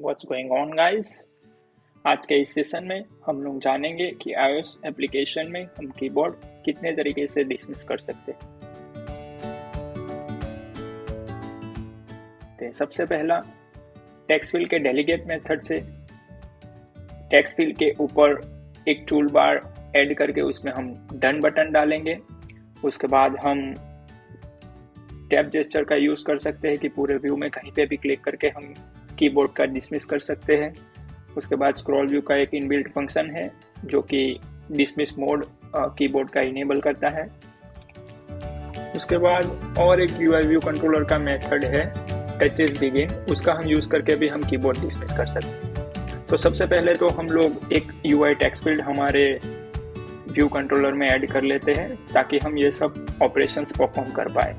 What's going on guys. आज के इस सेशन में हम लोग जानेंगे कि iOS एप्लीकेशन में हम कीबोर्ड कितने तरीके से डिसमिस कर सकते हैं। तो सबसे पहला टेक्स्ट के डेलीगेट मेथड से टेक्स्ट फील्ड के ऊपर एक टूल बार ऐड करके उसमें हम डन बटन डालेंगे। उसके बाद हम टैब जेस्चर का यूज कर सकते हैं कि पूरे व्यू में कहीं पे भी क्लिक करके हम कीबोर्ड का डिसमिस कर सकते हैं। उसके बाद स्क्रॉल व्यू का एक इनबिल्ट फंक्शन है जो कि डिसमिस मोड कीबोर्ड का इनेबल करता है। उसके बाद और एक UI व्यू कंट्रोलर का मेथड है TouchesBegan, उसका हम यूज करके भी हम कीबोर्ड डिसमिस कर सकते हैं। तो सबसे पहले तो हम लोग एक UI टेक्स्ट फील्ड हमारे व्यू कंट्रोलर में ऐड कर लेते हैं ताकि हम ये सब ऑपरेशंस परफॉर्म कर पाए।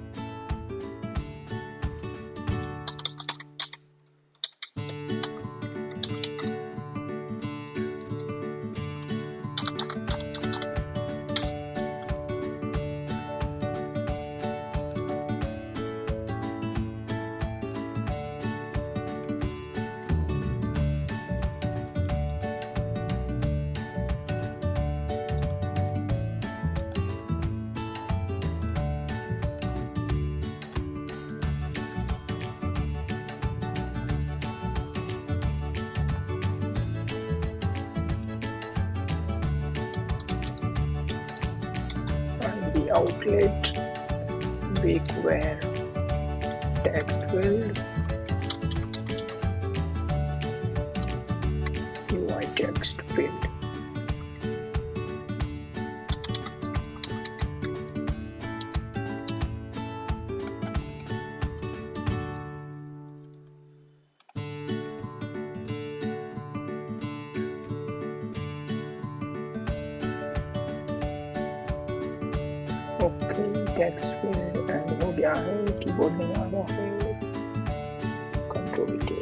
Outlet bigware text field UI text field text field and हो गया है। कीबोर्ड में आ रहा है कंट्रोल के।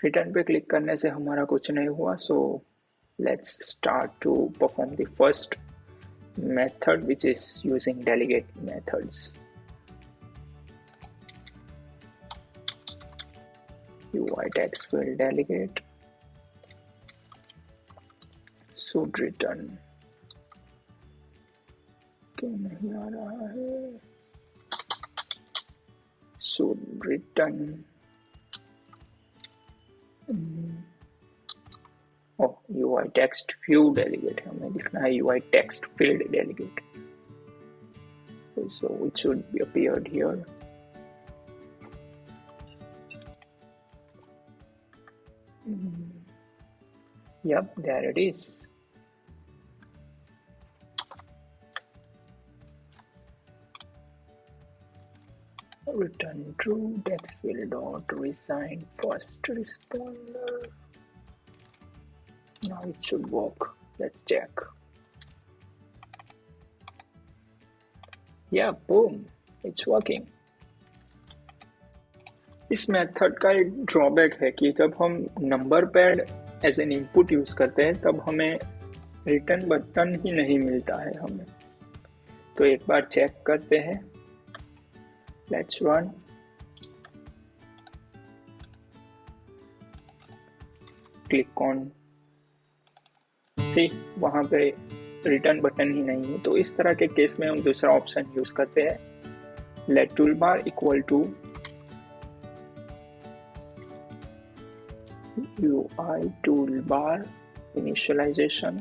रिटर्न पे क्लिक करने से हमारा कुछ नहीं हुआ, so let's start to perform the first method which is using delegate methods. UITextFieldDelegate should return क्यों नहीं आ रहा है? should return UITextFieldsDelegate हमें लिखना है UITextFieldDelegate, so it should be appeared here. Yep, there it is. Return true, text field dot resign first responder. Now it should work. Let's check. Yeah, boom, it's working. इस method का एक drawback है कि जब हम number pad as an input use करते हैं तब हमें रिटर्न बटन ही नहीं मिलता है हमें। तो एक बार चेक करते हैं। Let's run. क्लिक ऑन सी, वहां पे रिटर्न बटन ही नहीं है। तो इस तरह के केस में हम दूसरा ऑप्शन यूज करते हैं, let tool bar equal to UIToolbar initialization,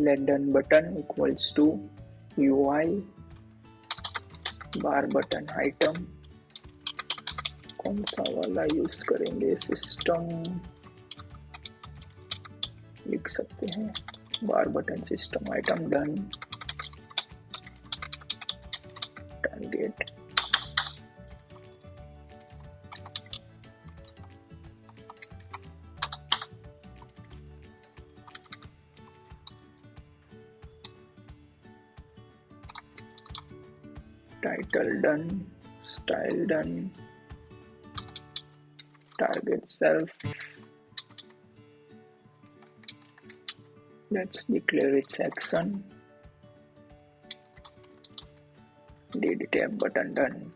let done button equals to UI bar button item। कौन सा वाला यूज करेंगे? सिस्टम लिख सकते हैं, bar button system item done target. title done, style done, target self, Let's declare its action. Did tab button done.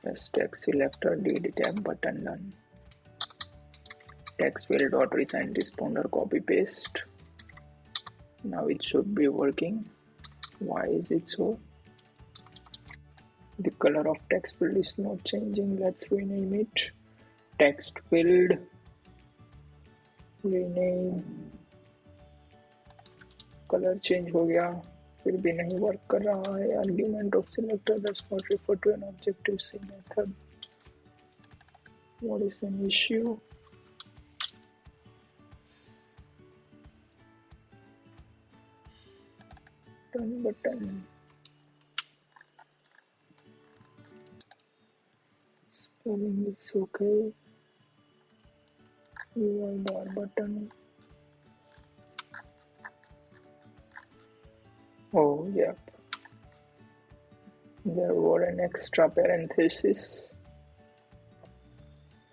Yes, text selector did tab button done. Text field dot resign responder copy paste. Now it should be working. Why is it so? The color of text field is not changing. Let's rename it. Text field rename. Colour change हो गया, फिर भी नहीं work कर रहा है. Argument of selector does not refer to an objective C method. What is an issue? Done button. Spelling is okay. UI bar button. Oh, yep. There were an extra parenthesis.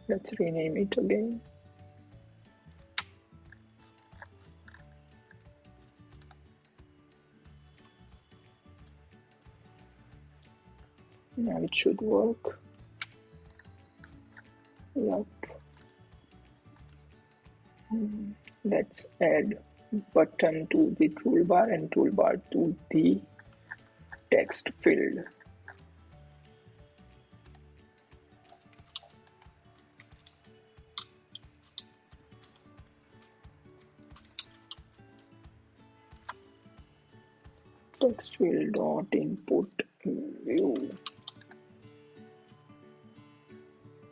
Let's rename it again. Now it should work. Yep. Let's add button to the toolbar and toolbar to the text field. Text field dot input view.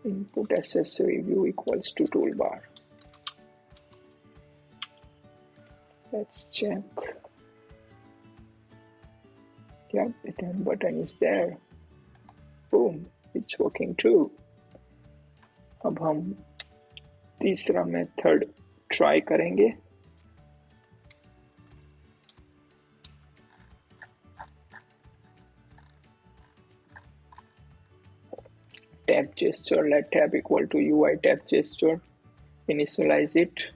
Input accessory view equals to toolbar. Let's check. Yep, the done button is there. Boom, it's working too. अब हम तीसरा method try करेंगे. Tab gesture, let tab equal to UI tab gesture. Initialize it.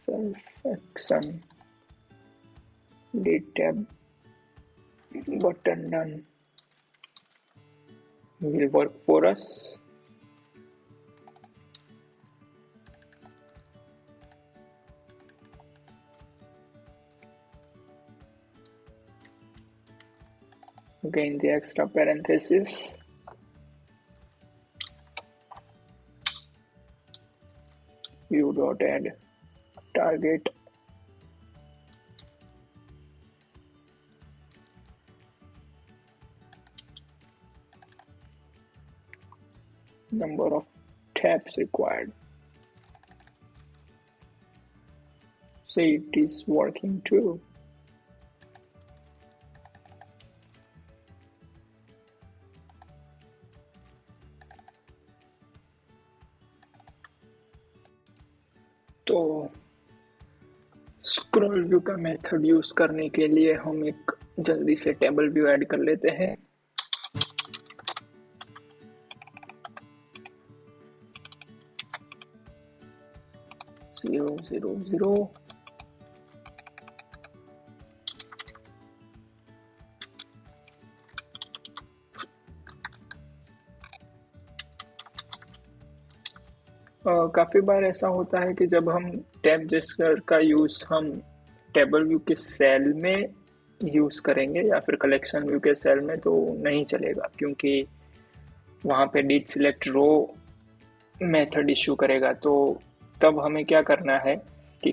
Self action did tab button done will work for us. Again the extra parenthesis. View dot add target. Number of tabs required. See, it is working too. तो scroll view का method use करने के लिए हम एक जल्दी से table view add कर लेते हैं. zero 0 काफी बार ऐसा होता है कि जब हम टैब जेस्चर का यूज हम टेबल व्यू के सेल में यूज करेंगे या फिर कलेक्शन व्यू के सेल में तो नहीं चलेगा, क्योंकि वहां पे did select row method issue करेगा. तो तब हमें क्या करना है कि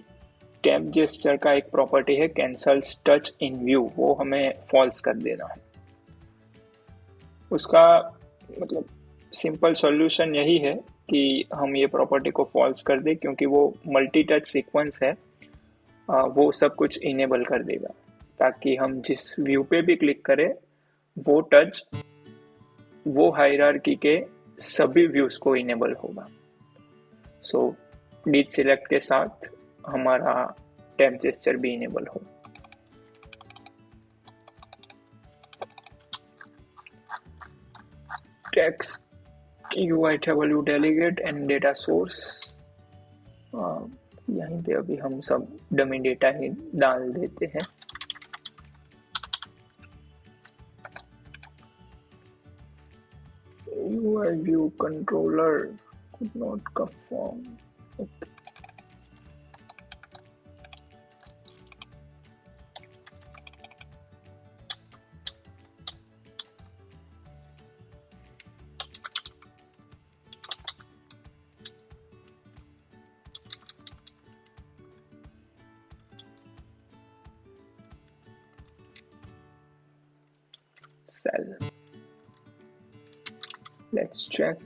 टैब जेस्चर का एक प्रॉपर्टी है कैंसल्स टच इन व्यू, वो हमें फॉल्स कर देना है. उसका मतलब सिंपल सॉल्यूशन यही है कि हम ये प्रॉपर्टी को फॉल्स कर दें, क्योंकि वो मल्टी टच सीक्वेंस है, वो सब कुछ इनेबल कर देगा, ताकि हम जिस व्यू पे भी क्लिक करें वो टच वो हायरार्की के सभी व्यूज को इनेबल होगा. सो डिड सिलेक्ट के साथ हमारा टैब जेस्चर भी इनेबल हो। Text UITableDelegate and data source, यहीं पे अभी हम सब डमी डेटा ही डाल देते हैं। UI viewController could not conform. Okay. Cell. Let's check.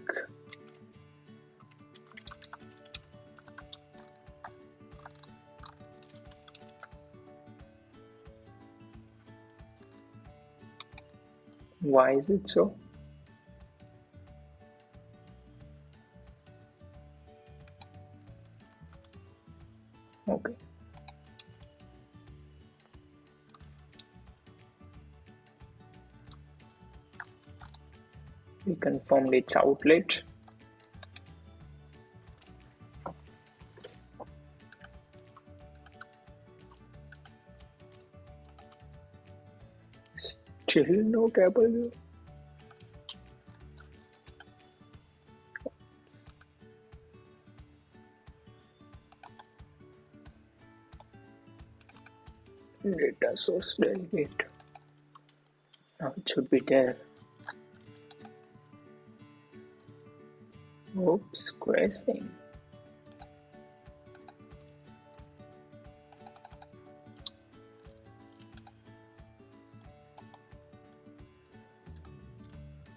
Why is it so? Okay. We confirmed its outlet. Still no table view. Data source delegate. Now it should be there. Oops, crashing.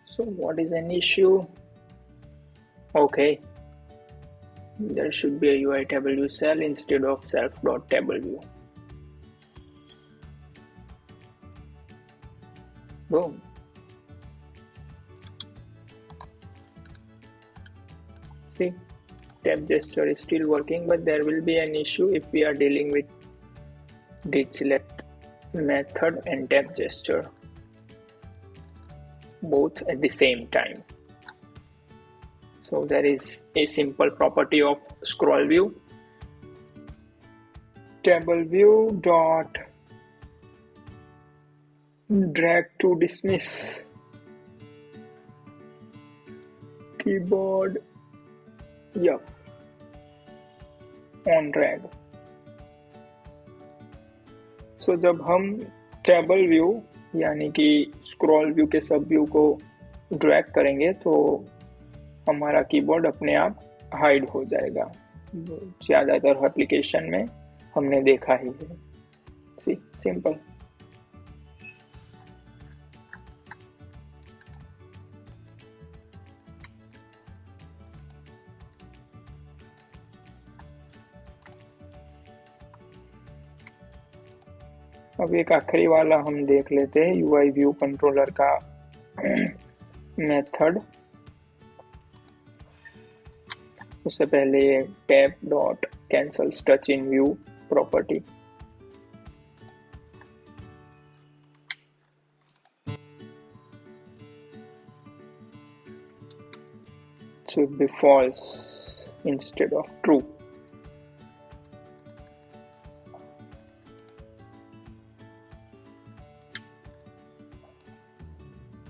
So what is an issue? Okay, there should be a UITableView cell instead of self.tableview. Boom. See, tab gesture is still working, but there will be an issue if we are dealing with did select method and tab gesture both at the same time. So there is a simple property of scroll view. Table view dot drag to dismiss keyboard on drag. So जब हम table view यानी कि scroll view के सब view को drag करेंगे तो हमारा कीबोर्ड अपने आप हाइड हो जाएगा। ज़्यादातर एप्लीकेशन में हमने देखा ही है। सी सिंपल। अब एक आखिरी वाला हम देख लेते हैं, UI व्यू कंट्रोलर का मेथड। उससे पहले tab dot cancels touch in view property. should be false instead of true.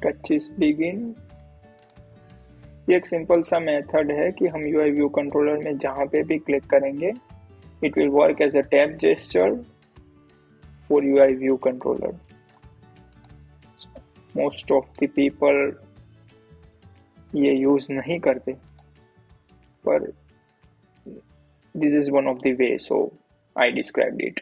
TouchesBegan ये एक सिंपल सा मेथड है कि हम UI व्यू कंट्रोलर में जहाँ पे भी क्लिक करेंगे it will work as a tab gesture for UI view controller. Most of the people ये यूज नहीं करते, पर this is one of the way, so I described it.